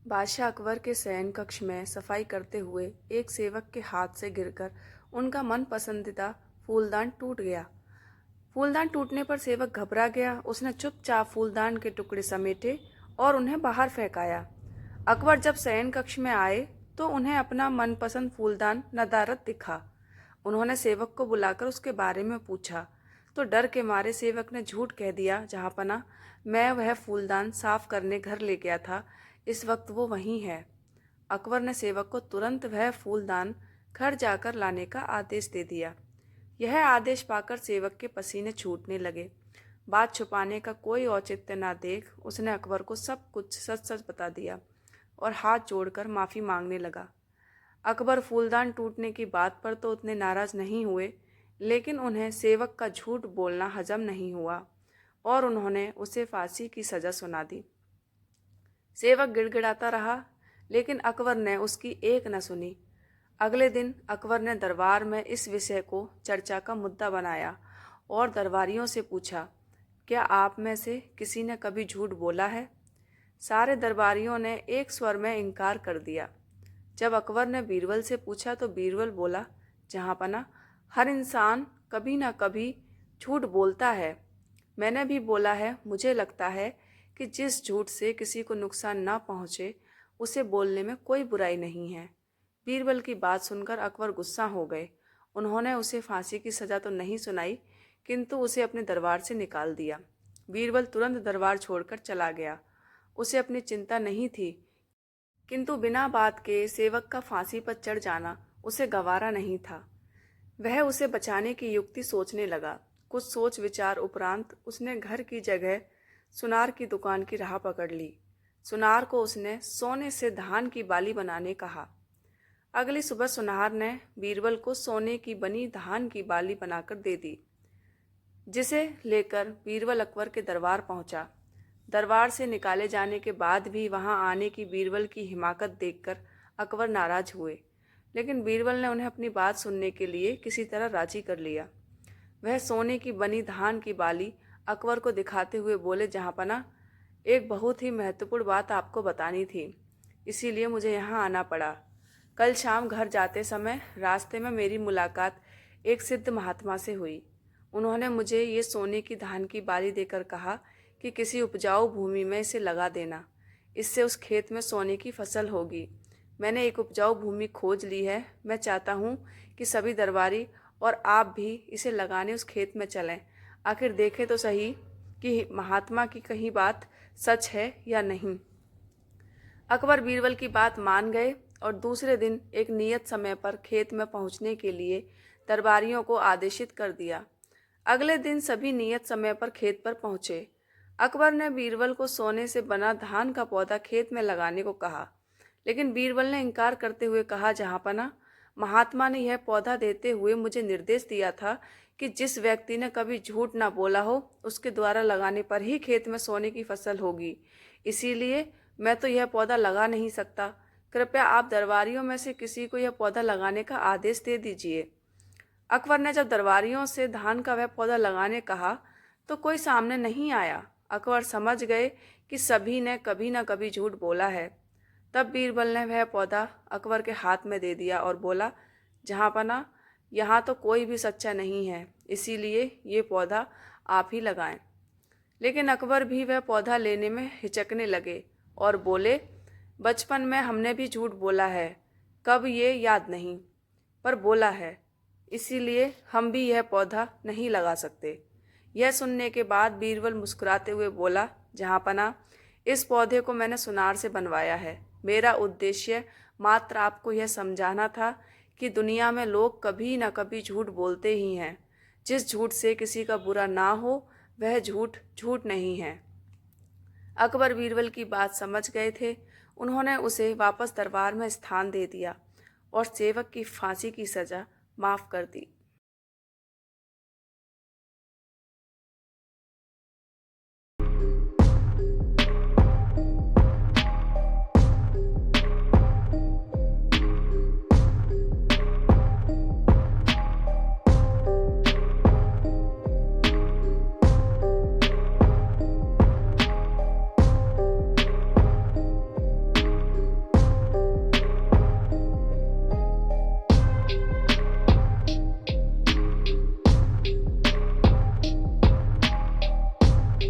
बादशाह अकबर के शयन कक्ष में सफाई करते हुए एक सेवक के हाथ से गिरकर उनका मन पसंदीदा फूलदान टूट गया। फूलदान टूटने पर सेवक घबरा गया। उसने चुपचाप फूलदान के टुकड़े समेटे और उन्हें बाहर फेंकाया। अकबर जब शयन कक्ष में आए तो उन्हें अपना मनपसंद फूलदान नदारद दिखा। उन्होंने सेवक को बुलाकर उसके बारे में पूछा तो डर के मारे सेवक ने झूठ कह दिया, जहाँपना मैं वह फूलदान साफ करने घर ले गया था, इस वक्त वो वहीं है। अकबर ने सेवक को तुरंत वह फूलदान घर जाकर लाने का आदेश दे दिया। यह आदेश पाकर सेवक के पसीने छूटने लगे। बात छुपाने का कोई औचित्य न देख उसने अकबर को सब कुछ सच सच बता दिया और हाथ जोड़कर माफ़ी मांगने लगा। अकबर फूलदान टूटने की बात पर तो उतने नाराज़ नहीं हुए, लेकिन उन्हें सेवक का झूठ बोलना हजम नहीं हुआ और उन्होंने उसे फांसी की सज़ा सुना दी। सेवक गिड़गिड़ाता रहा, लेकिन अकबर ने उसकी एक न सुनी। अगले दिन अकबर ने दरबार में इस विषय को चर्चा का मुद्दा बनाया और दरबारियों से पूछा, क्या आप में से किसी ने कभी झूठ बोला है? सारे दरबारियों ने एक स्वर में इनकार कर दिया। जब अकबर ने बीरबल से पूछा तो बीरबल बोला, जहाँपना हर इंसान कभी ना कभी झूठ बोलता है। मैंने भी बोला है। मुझे लगता है कि जिस झूठ से किसी को नुकसान ना पहुँचे उसे बोलने में कोई बुराई नहीं है। बीरबल की बात सुनकर अकबर गुस्सा हो गए। उन्होंने उसे फांसी की सज़ा तो नहीं सुनाई, किंतु उसे अपने दरबार से निकाल दिया। बीरबल तुरंत दरबार छोड़कर चला गया। उसे अपनी चिंता नहीं थी, किंतु बिना बात के सेवक का फांसी पर चढ़ जाना उसे गवारा नहीं था। वह उसे बचाने की युक्ति सोचने लगा। कुछ सोच विचार उपरांत उसने घर की जगह सुनार की दुकान की राह पकड़ ली। सुनार को उसने सोने से धान की बाली बनाने कहा। अगली सुबह सुनार ने बीरबल को सोने की बनी धान की बाली बनाकर दे दी, जिसे लेकर बीरबल अकबर के दरबार पहुंचा। दरबार से निकाले जाने के बाद भी वहां आने की बीरबल की हिमाकत देखकर अकबर नाराज हुए, लेकिन बीरबल ने उन्हें अपनी बात सुनने के लिए किसी तरह राजी कर लिया। वह सोने की बनी धान की बाली अकबर को दिखाते हुए बोले, जहाँपना एक बहुत ही महत्वपूर्ण बात आपको बतानी थी, इसीलिए मुझे यहाँ आना पड़ा। कल शाम घर जाते समय रास्ते में मेरी मुलाकात एक सिद्ध महात्मा से हुई। उन्होंने मुझे ये सोने की धान की बाली देकर कहा कि किसी उपजाऊ भूमि में इसे लगा देना, इससे उस खेत में सोने की फसल होगी। मैंने एक उपजाऊ भूमि खोज ली है। मैं चाहता हूँ कि सभी दरबारी और आप भी इसे लगाने उस खेत में चलें। आखिर देखें तो सही कि महात्मा की कही बात सच है या नहीं। अकबर बीरबल की बात मान गए और दूसरे दिन एक नियत समय पर खेत में पहुंचने के लिए दरबारियों को आदेशित कर दिया। अगले दिन सभी नियत समय पर खेत पर पहुंचे। अकबर ने बीरबल को सोने से बना धान का पौधा खेत में लगाने को कहा, लेकिन बीरबल ने इनकार करते हुए कहा, जहाँपना महात्मा ने यह पौधा देते हुए मुझे निर्देश दिया था कि जिस व्यक्ति ने कभी झूठ ना बोला हो उसके द्वारा लगाने पर ही खेत में सोने की फसल होगी। इसीलिए मैं तो यह पौधा लगा नहीं सकता। कृपया आप दरबारियों में से किसी को यह पौधा लगाने का आदेश दे दीजिए। अकबर ने जब दरबारियों से धान का वह पौधा लगाने कहा तो कोई सामने नहीं आया। अकबर समझ गए कि सभी ने कभी न कभी झूठ बोला है। तब बीरबल ने वह पौधा अकबर के हाथ में दे दिया और बोला, जहाँपना यहाँ तो कोई भी सच्चा नहीं है, इसीलिए ये पौधा आप ही लगाएं। लेकिन अकबर भी वह पौधा लेने में हिचकने लगे और बोले, बचपन में हमने भी झूठ बोला है, कब ये याद नहीं, पर बोला है, इसीलिए हम भी यह पौधा नहीं लगा सकते। यह सुनने के बाद बीरबल मुस्कुराते हुए बोला, जहाँपना इस पौधे को मैंने सुनार से बनवाया है। मेरा उद्देश्य मात्र आपको यह समझाना था कि दुनिया में लोग कभी न कभी झूठ बोलते ही हैं। जिस झूठ से किसी का बुरा ना हो वह झूठ झूठ नहीं है। अकबर बीरबल की बात समझ गए थे। उन्होंने उसे वापस दरबार में स्थान दे दिया और सेवक की फांसी की सज़ा माफ़ कर दी।